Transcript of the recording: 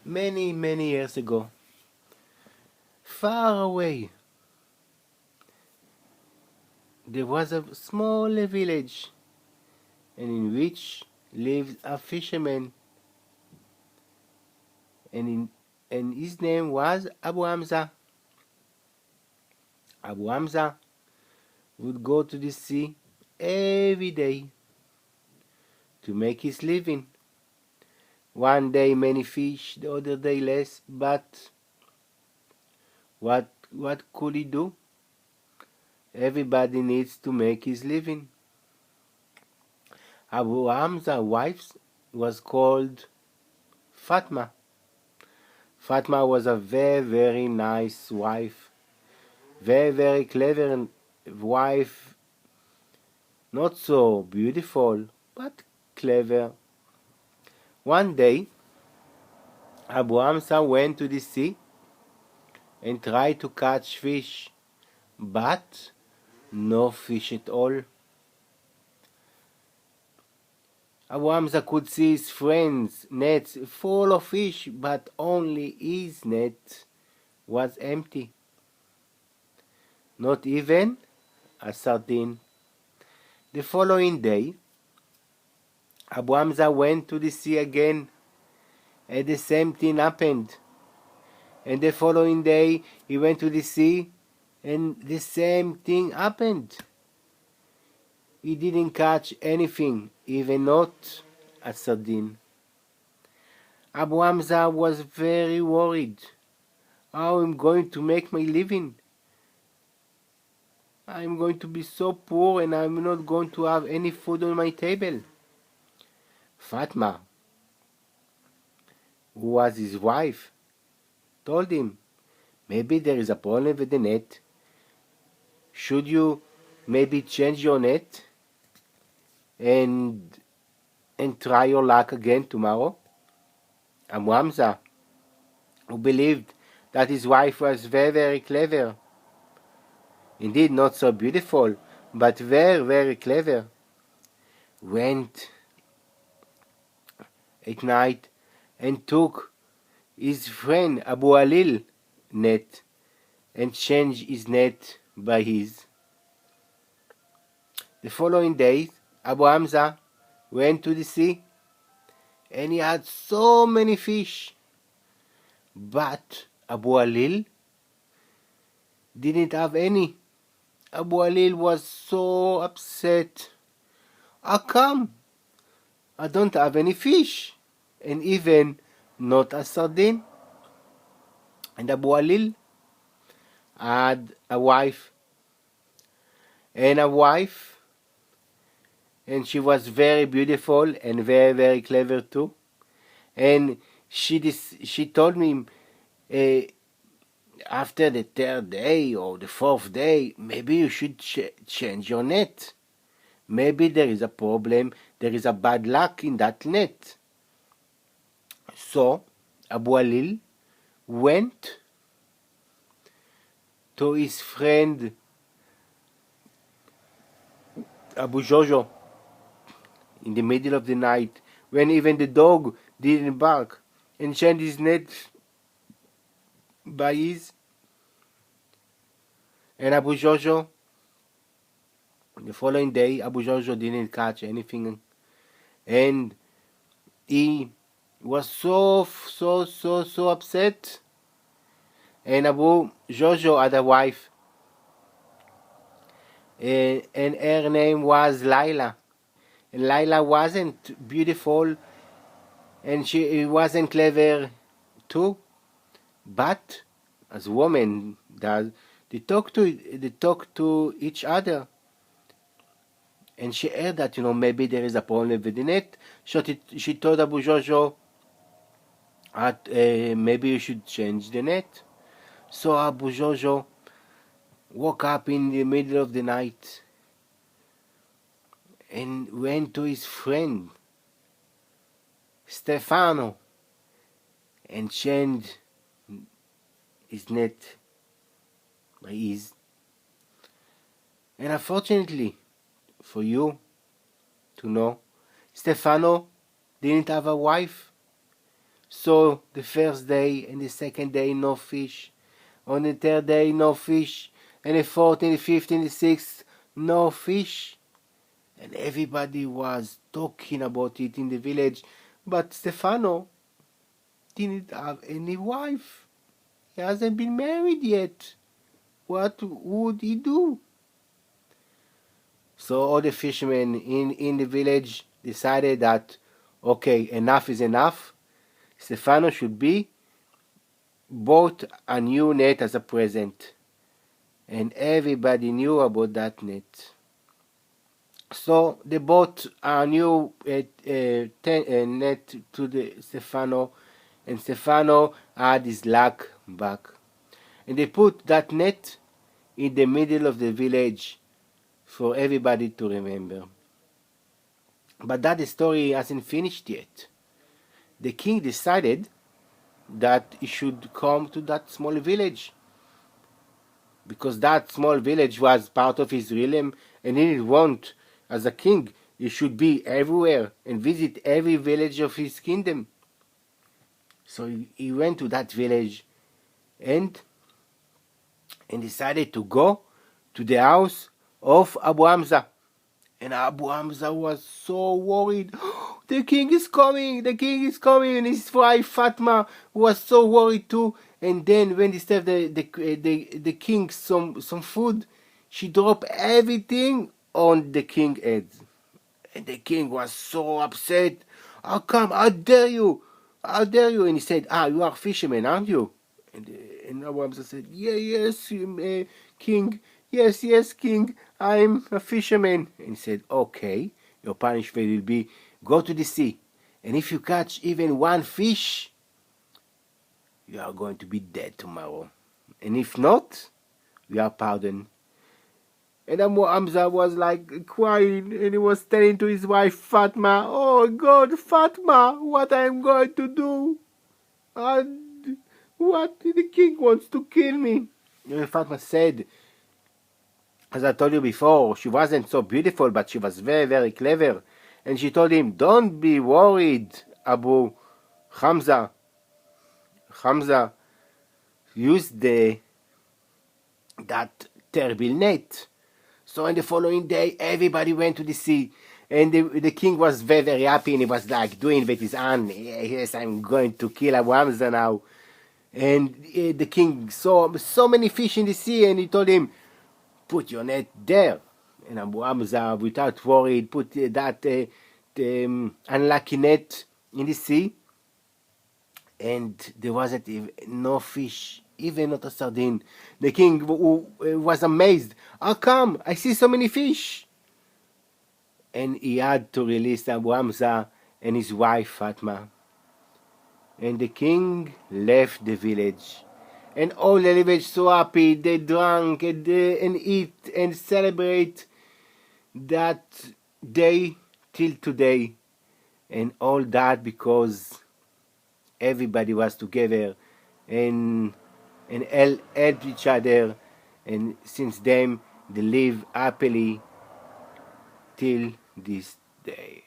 Many, many years ago, far away, there was a small village, and in which lived a fisherman, and, and his name was Abu Hamza. Abu Hamza would go to the sea every day to make his living. One day many fish, the other day less, but what could he do? Everybody needs to make his living. Abu Hamza's wife was called Fatma. Fatma was a very, very nice wife, very, very clever wife, not so beautiful, but clever. One day, Abu Hamza went to the sea and tried to catch fish, but no fish at all. Abu Hamza could see his friends' nets full of fish, but only his net was empty. Not even a sardine. The following day, Abu Hamza went to the sea again, and the same thing happened. And the following day, he went to the sea, and the same thing happened. He didn't catch anything, even not a sardine. Abu Hamza was very worried. How am I going to make my living? I'm going to be so poor and I'm not going to have any food on my table. Fatma, who was his wife, told him, maybe there is a problem with the net. Should you maybe change your net and try your luck again tomorrow? Abu Hamza, who believed that his wife was very, very clever, indeed not so beautiful, but very, very clever, went at night and took his friend Abu Alil net and changed his net by his. The following day, Abu Hamza went to the sea and he had so many fish. But Abu Alil didn't have any. Abu Alil was so upset. How come? I don't have any fish, and even not a sardine. And Abu Alil had a wife, and she was very beautiful and very, very clever too. And she told me, after the third day or the fourth day, maybe you should change your net. Maybe there is a problem, there is a bad luck in that net. So Abu Alil went to his friend Abu Jojo in the middle of the night, when even the dog didn't bark, and changed his net by his. And Abu Jojo, the following day, Abu Jojo didn't catch anything, and he was so upset. And Abu Jojo had a wife, and her name was Laila. And Laila wasn't beautiful, and she wasn't clever too, but as women does, they talk to each other. And she heard that, maybe there is a problem with the net. She told Abu Jojo that maybe you should change the net. So Abu Jojo woke up in the middle of the night and went to his friend Stefano and changed his net by his. And unfortunately for you to know, Stefano didn't have a wife, So the first day and the second day, no fish. On the third day, no fish. And the fourth and the fifth and the sixth, no fish. And everybody was talking about it in the village. But Stefano didn't have any wife. He hasn't been married yet. What would he do? So all the fishermen in the village decided that, okay, enough is enough. Stefano should be bought a new net as a present. And everybody knew about that net. So they bought a new net to the Stefano, and Stefano had his luck back. And they put that net in the middle of the village for everybody to remember. But that story hasn't finished yet. The king decided that he should come to that small village, because that small village was part of his realm, and he didn't want, as a king, he should be everywhere and visit every village of his kingdom. So he went to that village and decided to go to the house of Abu Hamza. And Abu Hamza was so worried. The king is coming, the king is coming. And his wife Fatma was so worried too. And then when he served the king some food, she dropped everything on the king's head. And the king was so upset. How come? How dare you? How dare you? And he said, you are fisherman, aren't you? And Abu Hamza said, yes, king. Yes, king. I'm a fisherman. And he said, okay, your punishment will be go to the sea. And if you catch even one fish, you are going to be dead tomorrow. And if not, you are pardoned. And Abu Hamza was like crying, and he was telling to his wife Fatma, oh God, Fatma, what I am going to do? And what the king wants to kill me. And Fatma said, as I told you before, she wasn't so beautiful, but she was very, very clever. And she told him, don't be worried, Abu Hamza. Hamza, use that terrible net. So on the following day, everybody went to the sea. And the king was very, very happy, and he was like doing with his hand, yes, I'm going to kill Abu Hamza now. And the king saw so many fish in the sea, and he told him, put your net there. And Abu Hamza, without worry, put that unlucky net in the sea. And there wasn't no fish, even not a sardine. The king was amazed. How come? I see so many fish. And he had to release Abu Hamza and his wife Fatma. And the king left the village. And all the village so happy. They drank and eat and celebrate that day till today. And all that because everybody was together and helped each other, and since then they live happily till this day.